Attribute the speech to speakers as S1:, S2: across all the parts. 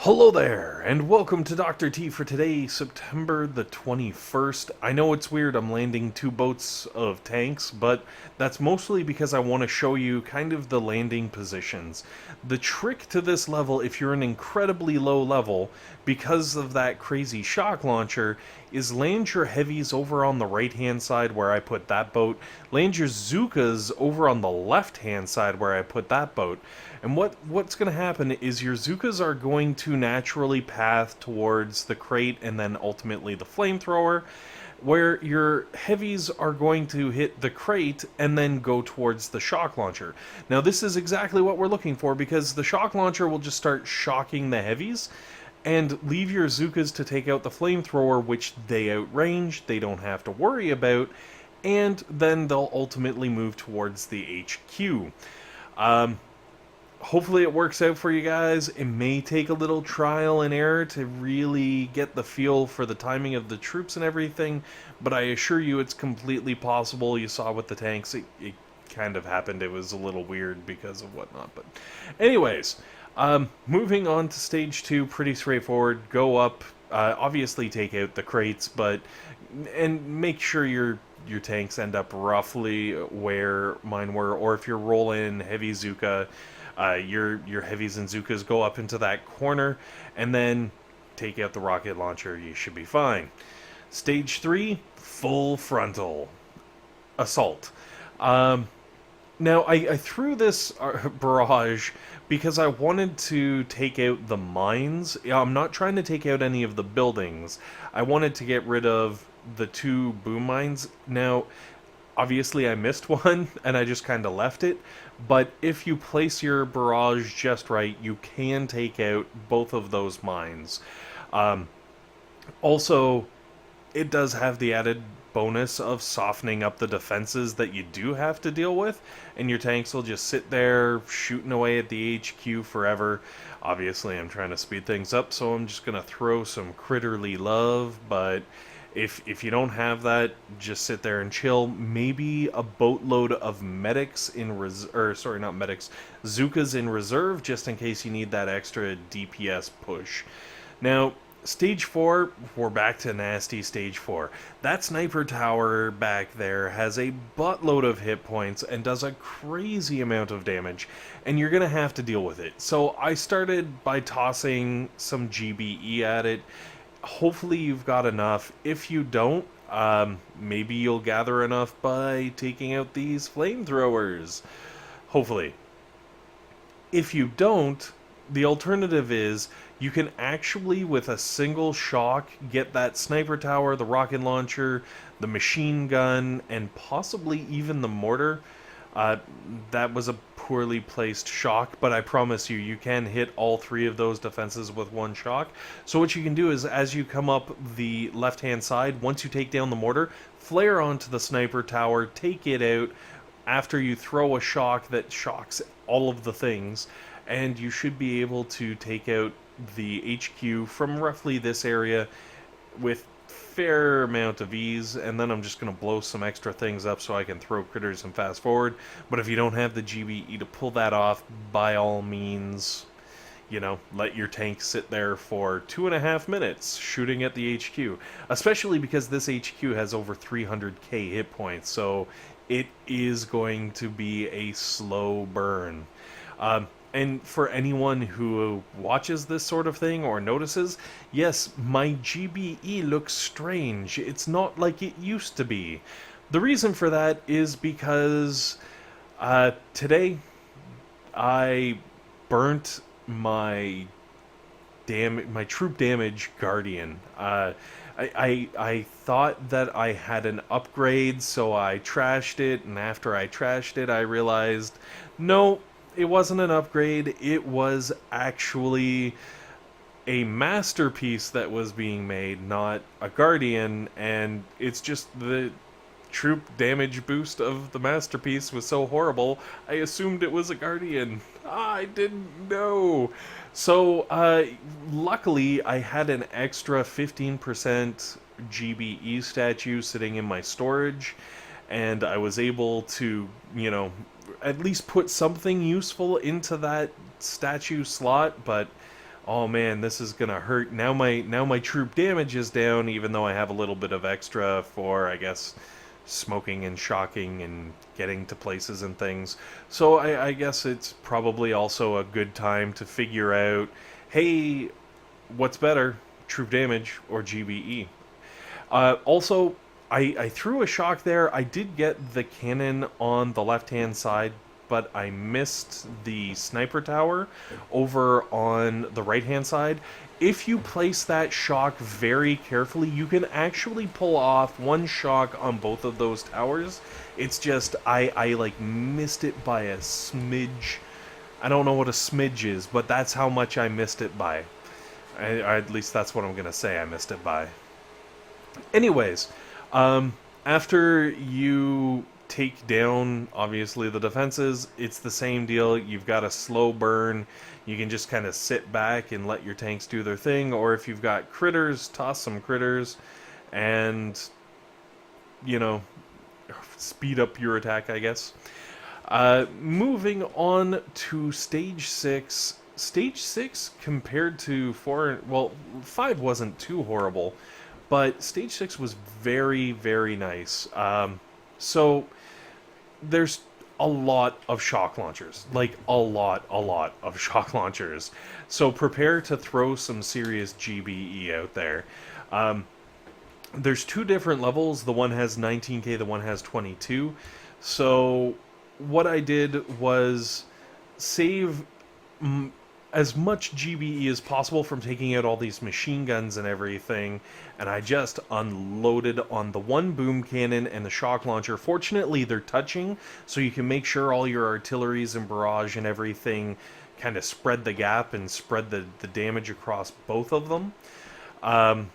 S1: Hello there, and welcome to Dr. T for today, September the 21st. I know it's weird I'm landing two boats of tanks, but that's mostly because I want to show you kind of the landing positions. The trick to this level, if you're an incredibly low level, because of that crazy shock launcher, is land your heavies over on the right-hand side where I put that boat, land your Zookas over on the left-hand side where I put that boat. And what's going to happen is your Zookas are going to naturally path towards the crate and then ultimately the flamethrower, where your heavies are going to hit the crate and then go towards the shock launcher. Now this is exactly what we're looking for, because the shock launcher will just start shocking the heavies and leave your Zookas to take out the flamethrower, which they outrange, they don't have to worry about, and then they'll ultimately move towards the HQ. Hopefully it works out for you guys. It may take a little trial and error to really get the feel for the timing of the troops and everything, but I assure you it's completely possible. You saw with the tanks, it kind of happened. It was a little weird because of whatnot, but anyways, moving on to stage 2, pretty straightforward. Go up, obviously take out the crates, and make sure your tanks end up roughly where mine were, or if you're rolling heavy Zooka, your heavies and Zookas go up into that corner, and then take out the rocket launcher. You should be fine. Stage 3, full frontal assault. Now, I threw this barrage because I wanted to take out the mines. I'm not trying to take out any of the buildings. I wanted to get rid of the 2 boom mines. Now, obviously I missed one, and I just kind of left it, but if you place your barrage just right, you can take out both of those mines. Also, it does have the added bonus of softening up the defenses that you do have to deal with, and your tanks will just sit there shooting away at the HQ forever. Obviously, I'm trying to speed things up, so I'm just going to throw some critterly love, but if you don't have that, just sit there and chill. Maybe a boatload of medics in Zookas in reserve, just in case you need that extra DPS push. Now, stage 4, we're back to nasty stage 4. That sniper tower back there has a buttload of hit points and does a crazy amount of damage, and you're gonna have to deal with it. So I started by tossing some GBE at it. Hopefully you've got enough. If you don't, maybe you'll gather enough by taking out these flamethrowers. Hopefully. If you don't, the alternative is you can actually, with a single shock, get that sniper tower, the rocket launcher, the machine gun, and possibly even the mortar. That was a poorly placed shock, but I promise you, you can hit all 3 of those defenses with one shock. So what you can do is, as you come up the left-hand side, once you take down the mortar, flare onto the sniper tower, take it out after you throw a shock that shocks all of the things, and you should be able to take out the HQ from roughly this area with fair amount of ease. And then I'm just going to blow some extra things up so I can throw critters and fast forward. But if you don't have the GBE to pull that off, by all means, let your tank sit there for 2.5 minutes shooting at the HQ, especially because this HQ has over 300k hit points, so it is going to be a slow burn. And for anyone who watches this sort of thing or notices, yes, my GBE looks strange. It's not like it used to be. The reason for that is because today I burnt my troop damage Guardian. I thought that I had an upgrade, so I trashed it, and after I trashed it, I realized, no, it wasn't an upgrade. It was actually a masterpiece that was being made, not a Guardian, and it's just the troop damage boost of the masterpiece was so horrible, I assumed it was a Guardian. I didn't know. So, luckily, I had an extra 15% GBE statue sitting in my storage, and I was able to, at least put something useful into that statue slot, but oh man, this is gonna hurt. Now my troop damage is down, even though I have a little bit of extra for, I guess, smoking and shocking and getting to places and things. So I guess it's probably also a good time to figure out, hey, what's better, troop damage or GBE? Also, I threw a shock there. I did get the cannon on the left-hand side, but I missed the sniper tower over on the right-hand side. If you place that shock very carefully, you can actually pull off one shock on both of those towers. It's just, I like missed it by a smidge. I don't know what a smidge is, but that's how much I missed it by. At least that's what I'm going to say I missed it by. Anyways, after you take down, obviously, the defenses, it's the same deal. You've got a slow burn. You can just kind of sit back and let your tanks do their thing, or if you've got critters, toss some critters, and, you know, speed up your attack, I guess. Moving on to Stage 6. Stage 6 compared to 4, well, 5 wasn't too horrible, but Stage 6 was very, very nice. So there's a lot of shock launchers, like a lot of shock launchers. So prepare to throw some serious GBE out there. There's two different levels. The one has 19k, the one has 22. So what I did was save as much GBE as possible from taking out all these machine guns and everything, and I just unloaded on the one boom cannon and the shock launcher. Fortunately, they're touching, so you can make sure all your artilleries and barrage and everything kind of spread the gap and spread the damage across both of them. And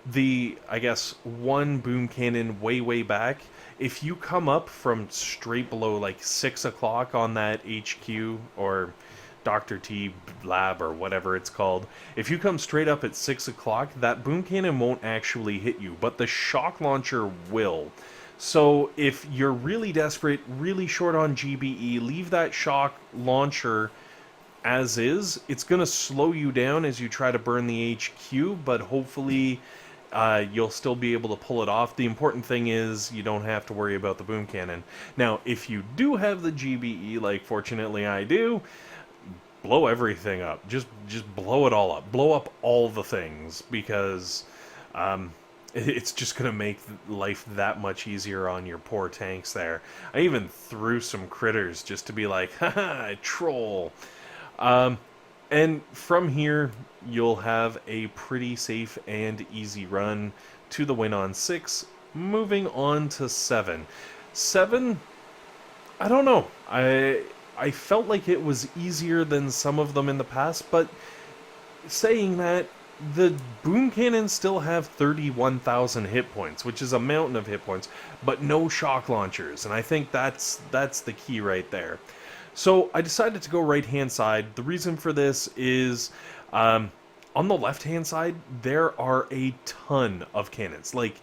S1: the, I guess, one boom cannon way back, if you come up from straight below like 6 o'clock on that HQ or Dr. T lab or whatever it's called, if you come straight up at 6 o'clock, that boom cannon won't actually hit you, but the shock launcher will. So if you're really desperate, really short on GBE, leave that shock launcher as is. It's going to slow you down as you try to burn the HQ, but hopefully you'll still be able to pull it off. The important thing is you don't have to worry about the boom cannon. Now, if you do have the GBE, like fortunately I do, blow everything up. Just blow it all up. Blow up all the things, because it's just going to make life that much easier on your poor tanks there. I even threw some critters just to be like, haha, troll. And from here, you'll have a pretty safe and easy run to the win on 6. Moving on to 7. 7, I don't know. I felt like it was easier than some of them in the past, but saying that, the boom cannons still have 31,000 hit points, which is a mountain of hit points, but no shock launchers, and I think that's the key right there. So I decided to go right-hand side. The reason for this is on the left-hand side, there are a ton of cannons. Like,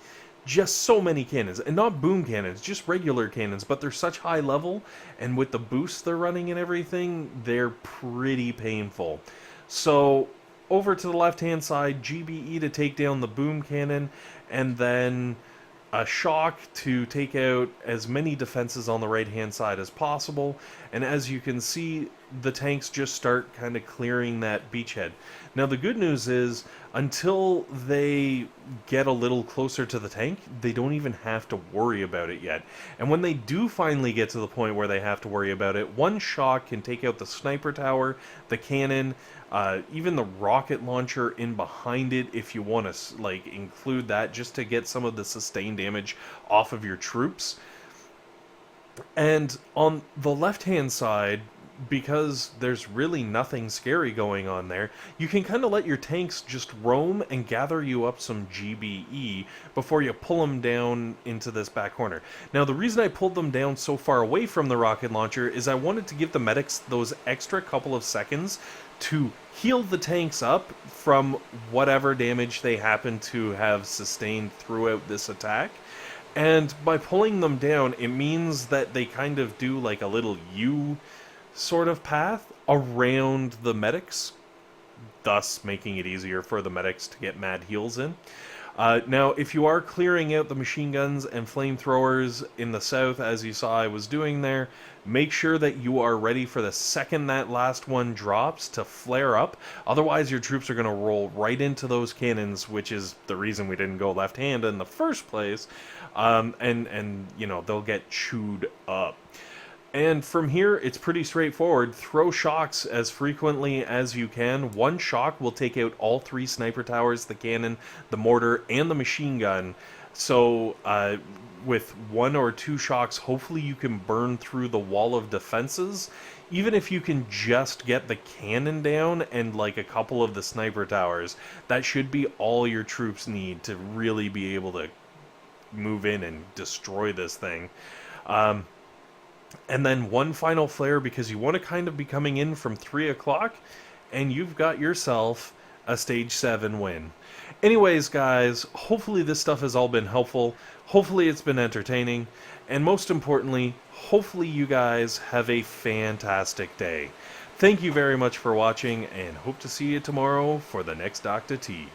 S1: just so many cannons. And not boom cannons, just regular cannons. But they're such high level, and with the boosts they're running and everything, they're pretty painful. So over to the left-hand side, GBE to take down the boom cannon, and then a shock to take out as many defenses on the right-hand side as possible. And as you can see, the tanks just start kind of clearing that beachhead. Now the good news is, until they get a little closer to the tank, they don't even have to worry about it yet. And when they do finally get to the point where they have to worry about it, one shock can take out the sniper tower, the cannon, even the rocket launcher in behind it, if you want to like include that, just to get some of the sustained damage off of your troops. And on the left-hand side, because there's really nothing scary going on there, you can kind of let your tanks just roam and gather you up some GBE before you pull them down into this back corner. Now, the reason I pulled them down so far away from the rocket launcher is I wanted to give the medics those extra couple of seconds to heal the tanks up from whatever damage they happen to have sustained throughout this attack. And by pulling them down, it means that they kind of do like a little U sort of path around the medics, thus making it easier for the medics to get mad heals in. Now, if you are clearing out the machine guns and flamethrowers in the south, as you saw I was doing there, make sure that you are ready for the second that last one drops to flare up. Otherwise, your troops are going to roll right into those cannons, which is the reason we didn't go left-hand in the first place, and you know, they'll get chewed up. And from here, it's pretty straightforward. Throw shocks as frequently as you can. One shock will take out all 3 sniper towers, the cannon, the mortar, and the machine gun. So, with 1 or 2 shocks, hopefully you can burn through the wall of defenses. Even if you can just get the cannon down and like a couple of the sniper towers, that should be all your troops need to really be able to move in and destroy this thing. And then one final flare, because you want to kind of be coming in from 3 o'clock, and you've got yourself a Stage 7 win. Anyways, guys, hopefully this stuff has all been helpful. Hopefully it's been entertaining. And most importantly, hopefully you guys have a fantastic day. Thank you very much for watching, and hope to see you tomorrow for the next Dr. T.